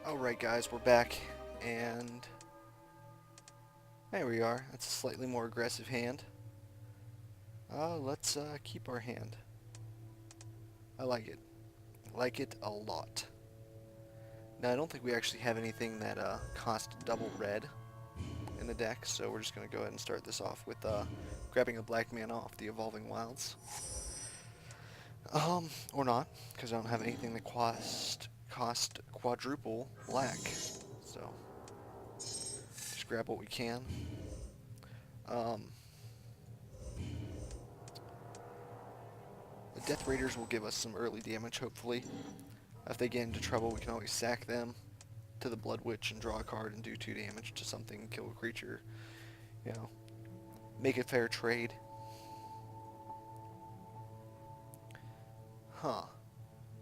Alright guys, we're back, and there we are. That's a slightly more aggressive hand. Let's keep our hand. I like it. Like it a lot. Now, I don't think we actually have anything that cost double red in the deck, so we're just going to go ahead and start this off with grabbing a black mana off the Evolving Wilds. Or not, because I don't have anything that cost quadruple black. So, just grab what we can. Um, the Death Raiders will give us some early damage, hopefully. If they get into trouble, we can always sack them to the Blood Witch and draw a card and do 2 damage to something, kill a creature. You know, make a fair trade. Huh.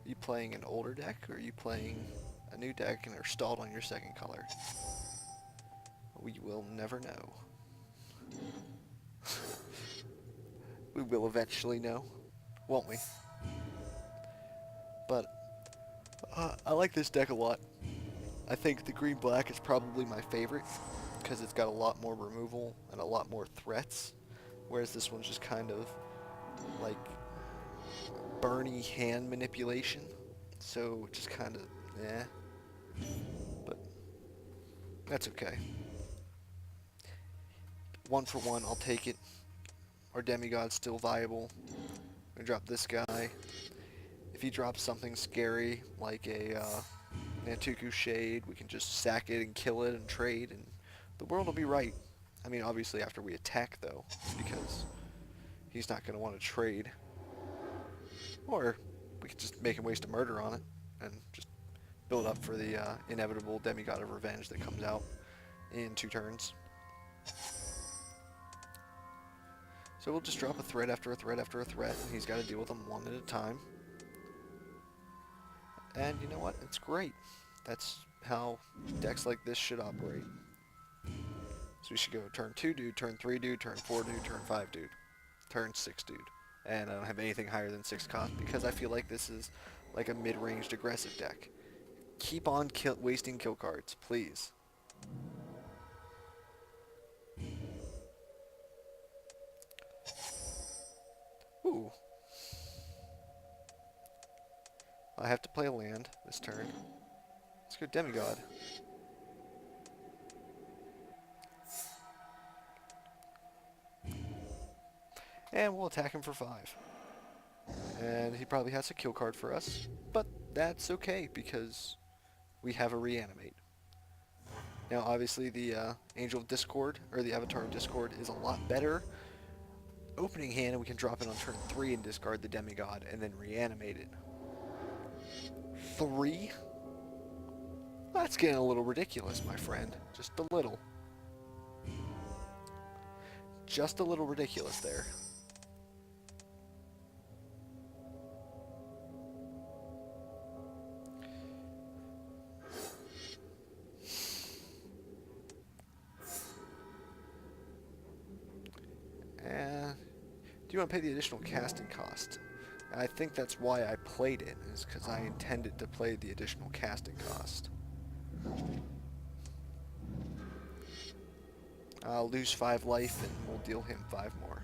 Are you playing an older deck, or are you playing a new deck and are stalled on your second color? We will never know. We will eventually know, won't we? But I like this deck a lot. I think the green-black is probably my favorite because it's got a lot more removal and a lot more threats, whereas this one's just kind of like Bernie hand manipulation. So just kind of, eh. But that's okay. 1 for 1, I'll take it. Our demigod's still viable. I'm gonna drop this guy. If he drops something scary like a Nantuku Shade, we can just sack it and kill it and trade, and the world will be right. I mean, obviously after we attack, though, because he's not going to want to trade. Or we could just make him waste a murder on it and just build up for the inevitable Demigod of Revenge that comes out in 2 turns. So we'll just drop a threat after a threat after a threat, and he's got to deal with them one at a time. And you know what? It's great. That's how decks like this should operate. So we should go turn 2 dude, turn 3 dude, turn 4 dude, turn 5 dude, turn 6 dude. And I don't have anything higher than 6 cost because I feel like this is like a mid-ranged aggressive deck. Keep on wasting kill cards, please. Ooh. I have to play a land this turn. Let's go Demigod. And we'll attack him for 5. And he probably has a kill card for us, but that's okay because we have a reanimate. Now obviously the Angel of Discord, or the Avatar of Discord, is a lot better. Opening hand, and we can drop it on turn 3 and discard the Demigod and then reanimate it. 3? That's getting a little ridiculous, my friend. Just a little. Just a little ridiculous there. Do you want to pay the additional casting cost? I think that's why I played it, is because I intended to play the additional casting cost. I'll lose 5 life and we'll deal him 5 more.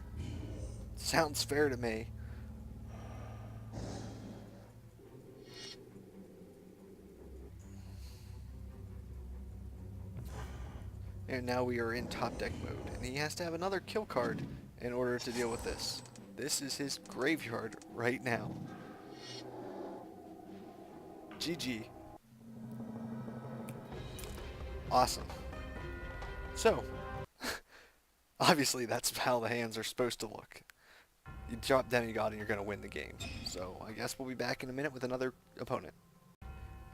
Sounds fair to me. And now we are in top deck mode, and he has to have another kill card in order to deal with this. This is his graveyard right now. GG. Awesome. So, obviously that's how the hands are supposed to look. You drop Demigod and you're going to win the game. So, I guess we'll be back in a minute with another opponent.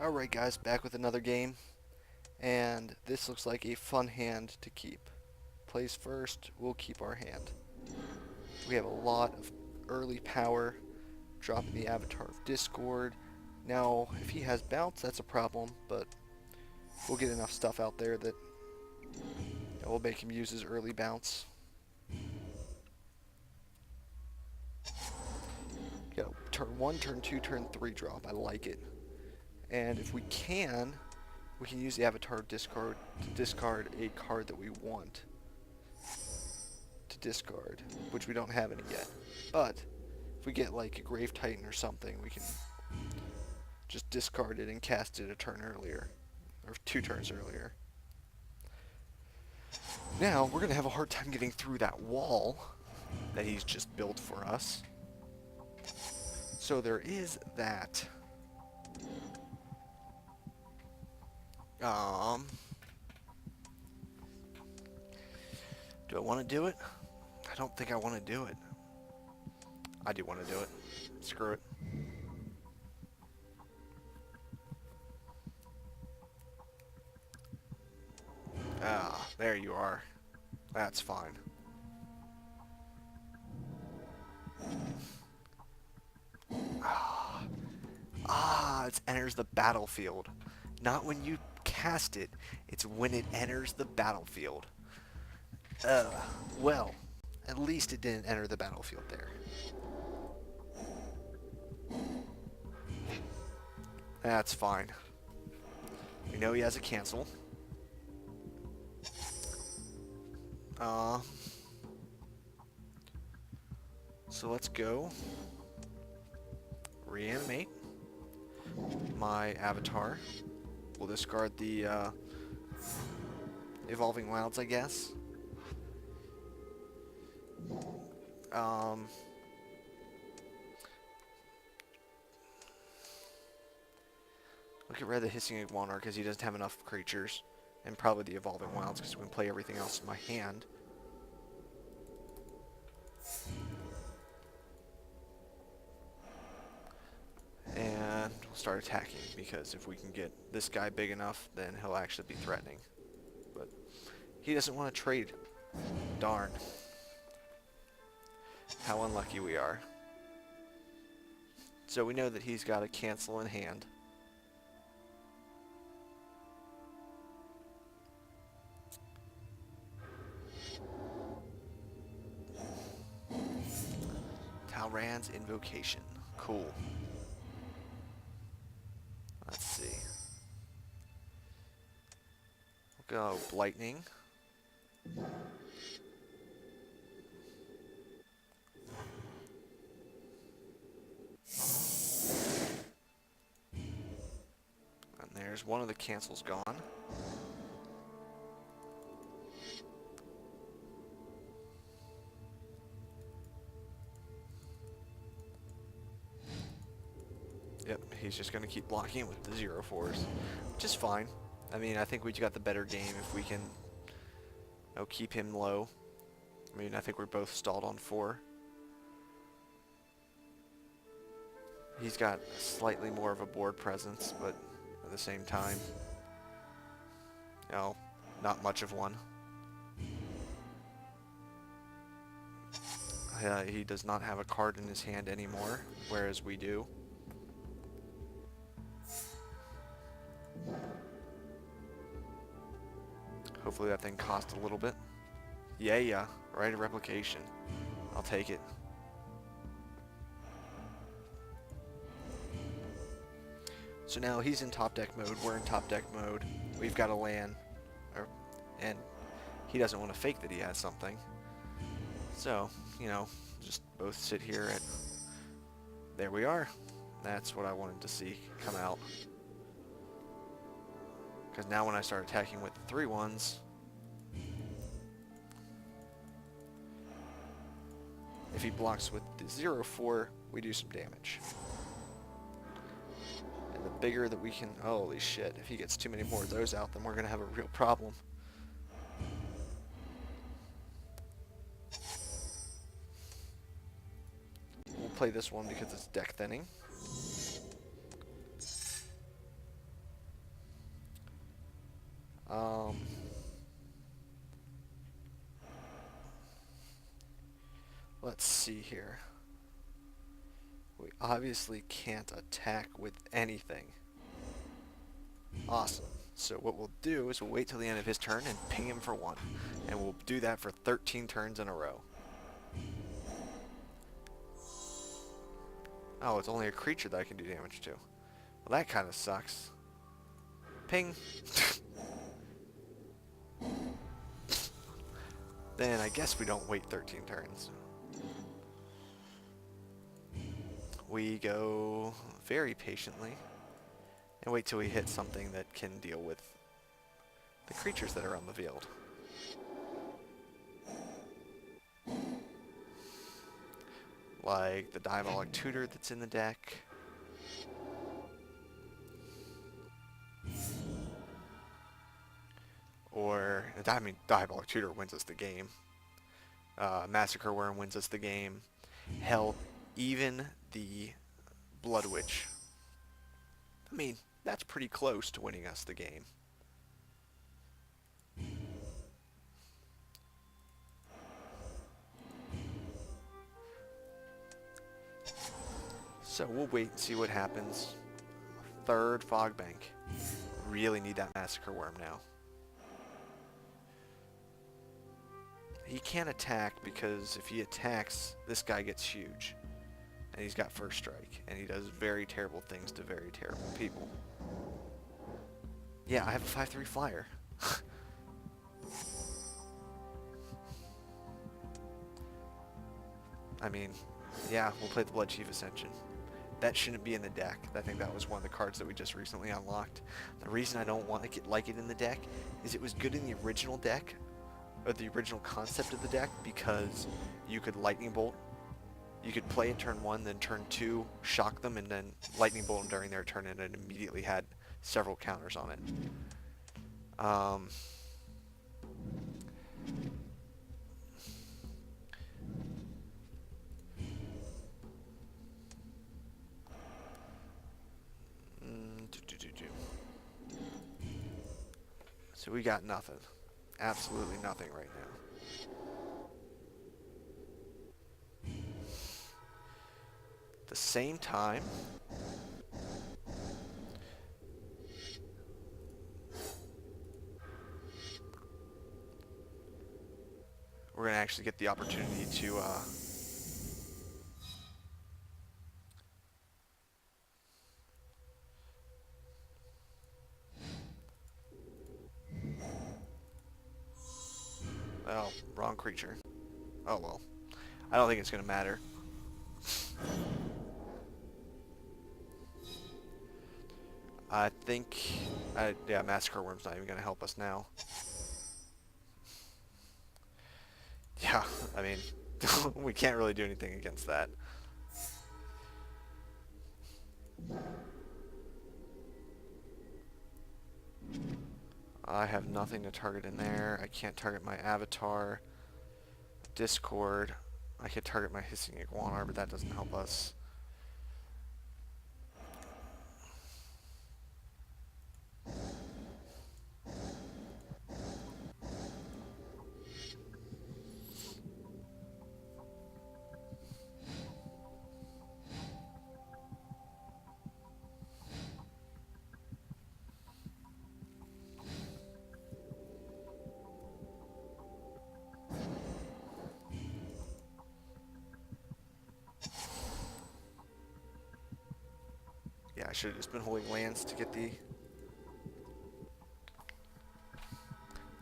Alright guys, back with another game. And this looks like a fun hand to keep. Plays first, we'll keep our hand. We have a lot of early power, dropping the Avatar of Discord. Now, if he has bounce, that's a problem, but we'll get enough stuff out there that will make him use his early bounce. Got turn 1, turn 2, turn 3 drop. I like it. And if we can, we can use the avatar discard to discard a card that we want to discard, which we don't have any yet. But if we get like a Grave Titan or something, we can just discard it and cast it a turn earlier, or 2 turns earlier. Now, we're going to have a hard time getting through that wall that he's just built for us. So there is that. Do I want to do it? I don't think I want to do it. I do want to do it. Screw it. Ah, there you are. That's fine. It enters the battlefield. Not when you cast it, it's when it enters the battlefield. Well, at least it didn't enter the battlefield there. That's fine. We know he has a cancel. So let's go reanimate my avatar. We'll discard the Evolving Wilds, I guess. Look at rid of the Hissing Iguana because he doesn't have enough creatures. And probably the Evolving Wilds because we can play everything else in my hand. And we'll start attacking because if we can get this guy big enough, then he'll actually be threatening. But he doesn't want to trade. Darn. How unlucky we are. So we know that he's got a cancel in hand. Talrand's Invocation. Cool. Let's see. We'll go Lightning. And there's one of the cancels gone. Yep, he's just going to keep blocking with the 0-4s, which is fine. I mean, I think we got the better game if we can keep him low. I mean, I think we're both stalled on 4. He's got slightly more of a board presence, but at the same time, not much of one. He does not have a card in his hand anymore, whereas we do. Hopefully that thing cost a little bit. Yeah, right, a replication. I'll take it. So now he's in top deck mode, we're in top deck mode. We've got a land, and he doesn't want to fake that he has something. So, just both sit here at... There we are. That's what I wanted to see come out. Because now when I start attacking with the 3-1s, if he blocks with the 0-4, we do some damage. And the bigger that we can... Holy shit, if he gets too many more of those out, then we're going to have a real problem. We'll play this one because it's deck thinning. Let's see here. We obviously can't attack with anything. Awesome. So what we'll do is we'll wait till the end of his turn and ping him for 1. And we'll do that for 13 turns in a row. Oh, it's only a creature that I can do damage to. Well, that kind of sucks. Ping. Then I guess we don't wait 13 turns. We go very patiently and wait till we hit something that can deal with the creatures that are on the field. Like the Diabolic Tutor that's in the deck. Or, I mean, Diabolic Tutor wins us the game. Massacre Worm wins us the game. Hell, even the Blood Witch. I mean, that's pretty close to winning us the game. So we'll wait and see what happens. Third Fog Bank. Really need that Massacre Worm now. He can't attack because if he attacks, this guy gets huge. And he's got first strike. And he does very terrible things to very terrible people. Yeah, I have a 5/3 flyer. I mean, yeah, we'll play the Blood Chief Ascension. That shouldn't be in the deck. I think that was one of the cards that we just recently unlocked. The reason I don't want to like it in the deck is it was good in the original deck, or the original concept of the deck, because you could Lightning Bolt. You could play in turn 1, then turn 2, shock them, and then Lightning Bolt them during their turn, and it immediately had several counters on it. So we got nothing. Absolutely nothing right now. At the same time, we're going to actually get the opportunity to oh, wrong creature. Oh well. I don't think it's going to matter. I think, yeah, Massacre Worm's not even going to help us now. Yeah, I mean, we can't really do anything against that. I have nothing to target in there. I can't target my Avatar. Discord. I could target my Hissing Iguana, but that doesn't help us. Yeah, I should have just been holding lands to get the...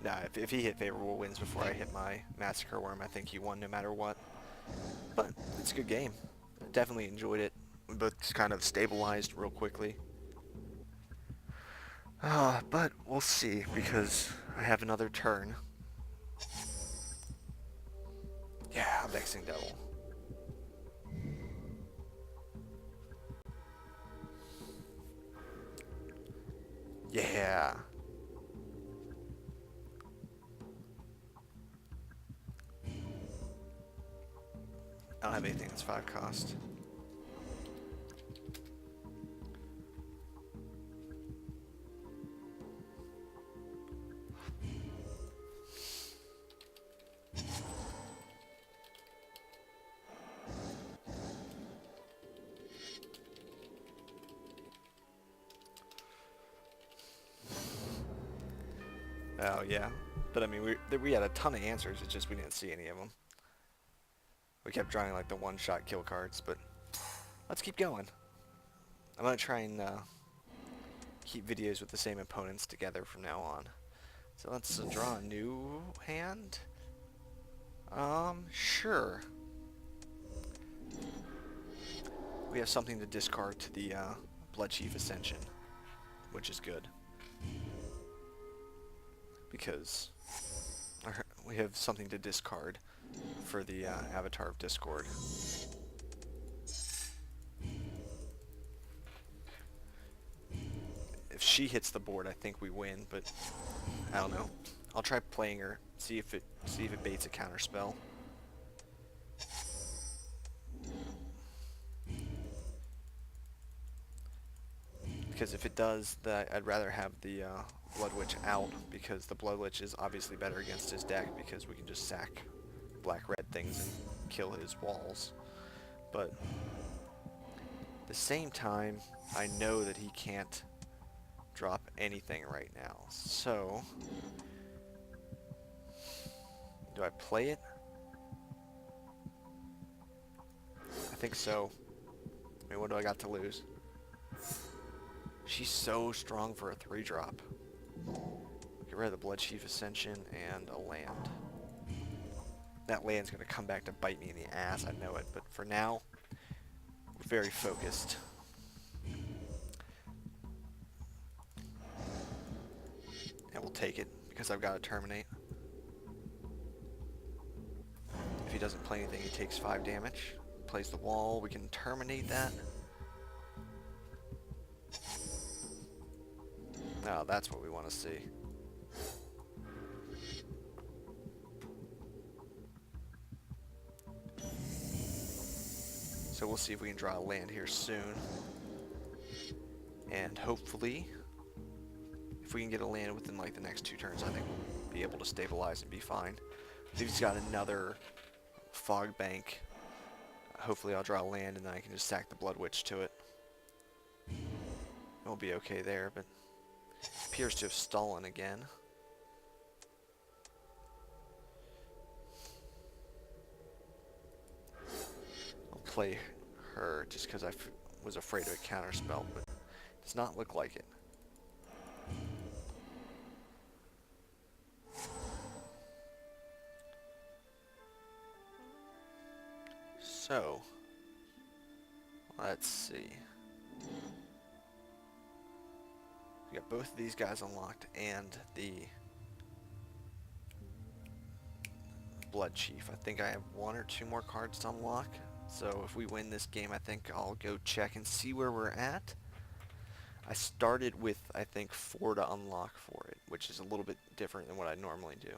Nah, if he hit favorable wins before I hit my Massacre Worm, I think he won no matter what. But it's a good game. I definitely enjoyed it. We both just kind of stabilized real quickly. But we'll see, because I have another turn. Yeah, Vexing Devil. Yeah. I don't have anything that's 5 cost. Oh, yeah. But I mean, we had a ton of answers, it's just we didn't see any of them. We kept drawing like the one-shot kill cards, but let's keep going. I'm going to try and keep videos with the same opponents together from now on. So let's draw a new hand. Sure. We have something to discard to the Blood Chief Ascension, which is good. Because we have something to discard for the Avatar of Discord. If she hits the board, I think we win, but I don't know. I'll try playing her, see if it baits a counterspell. Because if it does, I'd rather have the Blood Witch out, because the Blood Witch is obviously better against his deck, because we can just sack black-red things and kill his walls. But at the same time, I know that he can't drop anything right now. So, do I play it? I think so. I mean, what do I got to lose? She's so strong for a 3-drop. Get rid of the Blood Chief Ascension and a land. That land's going to come back to bite me in the ass, I know it, but for now, we're very focused. And we'll take it, because I've got to terminate. If he doesn't play anything, he takes 5 damage. Plays the wall, we can terminate that. Now that's what we want to see. So we'll see if we can draw a land here soon. And hopefully, if we can get a land within like the next 2 turns, I think we'll be able to stabilize and be fine. If he's got another Fog Bank, hopefully I'll draw a land and then I can just sack the Blood Witch to it. We'll be okay there, but appears to have stolen again. I'll play her just because I was afraid of a counterspell, but it does not look like it. So, let's see. We got both of these guys unlocked and the Blood Chief. I think I have 1 or 2 more cards to unlock. So if we win this game, I think I'll go check and see where we're at. I started with, I think, 4 to unlock for it, which is a little bit different than what I normally do.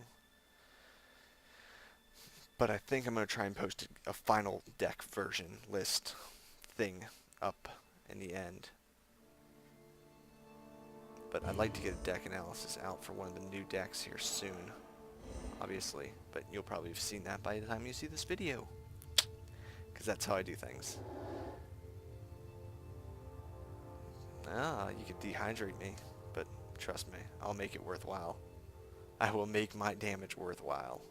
But I think I'm going to try and post a final deck version list thing up in the end. But I'd like to get a deck analysis out for one of the new decks here soon, obviously. But you'll probably have seen that by the time you see this video, because that's how I do things. Ah, you could dehydrate me, but trust me, I'll make it worthwhile. I will make my damage worthwhile.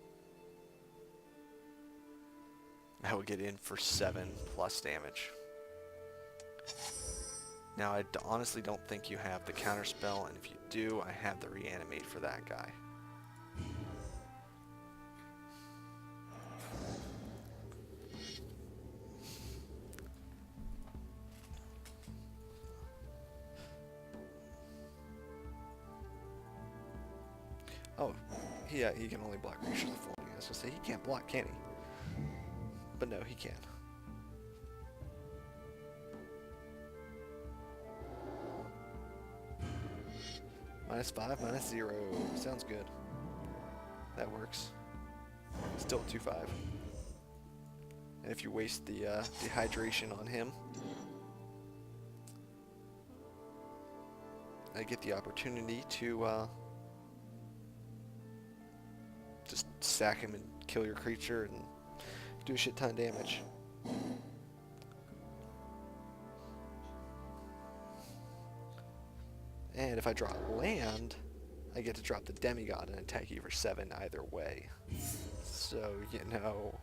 I will get in for 7+ damage. Now, I honestly don't think you have the counterspell, and if you do, I have the reanimate for that guy. Oh, yeah, he can only block creatures with falling. I was gonna say, he can't block, can he? But no, he can. -5, -0. Sounds good. That works. Still 2-5. And if you waste the dehydration on him, I get the opportunity to just sack him and kill your creature and do a shit ton of damage. And if I draw land, I get to drop the Demigod and attack you for 7 either way. So, you know.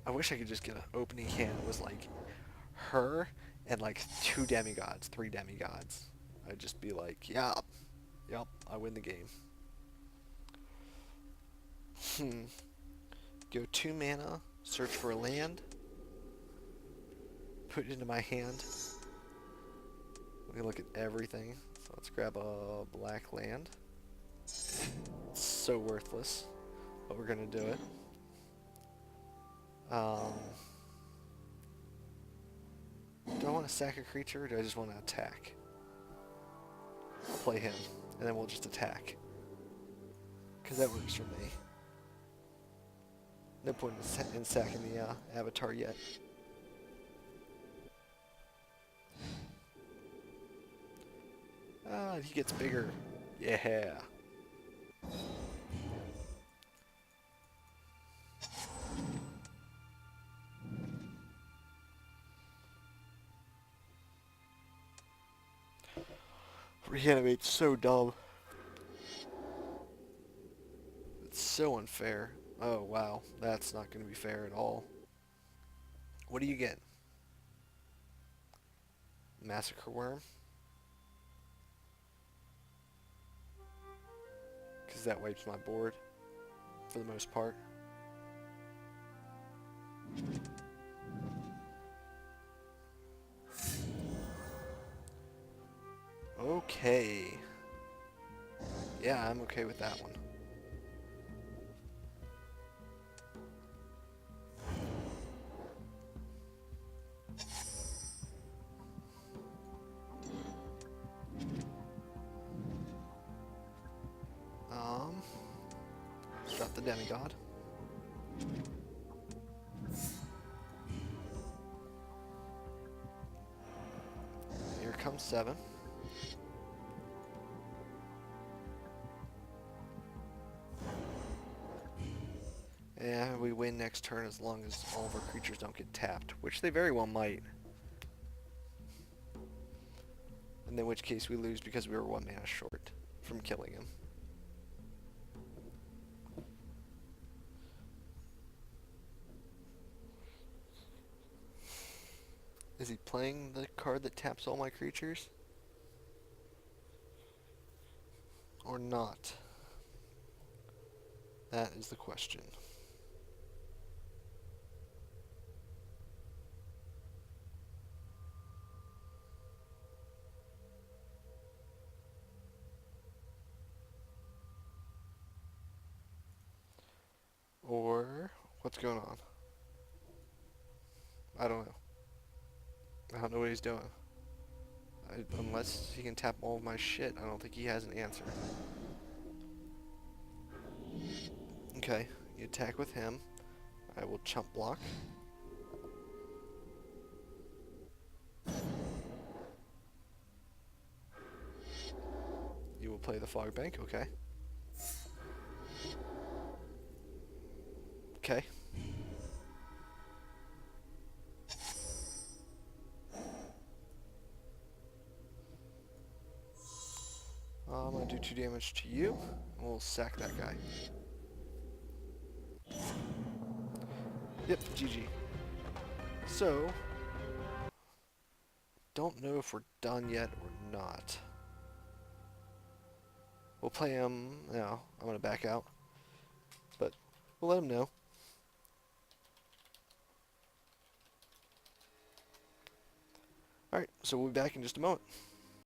I wish I could just get an opening hand that was like her and like 2 demigods, 3 demigods. I'd just be like, yup, yup, I win the game. Go 2 mana, search for a land, put it into my hand. Let me look at everything. So let's grab a black land. It's so worthless, but we're gonna do it. Do I want to sack a creature, or do I just want to attack? I'll play him, and then we'll just attack. Because that works for me. No point in sacking the avatar yet. Ah, he gets bigger. Yeah. Reanimate's so dumb. It's so unfair. Oh, wow. That's not going to be fair at all. What do you get? Massacre Worm? Because that wipes my board, for the most part. Okay. Yeah, I'm okay with that one. Let's drop the demigod. Here comes 7. And we win next turn as long as all of our creatures don't get tapped, which they very well might. And in which case we lose because we were 1 mana short from killing him. Is he playing the card that taps all my creatures? Or not? That is the question. Or what's going on? I don't know. I don't know what he's doing. Unless he can tap all of my shit, I don't think he has an answer. Okay, you attack with him. I will chump block. You will play the Fog Bank, okay. Okay. I'm gonna do 2 damage to you, and we'll sack that guy. Yep, GG. So, don't know if we're done yet or not. We'll play him, no, I'm gonna back out. But, we'll let him know. Alright, so we'll be back in just a moment.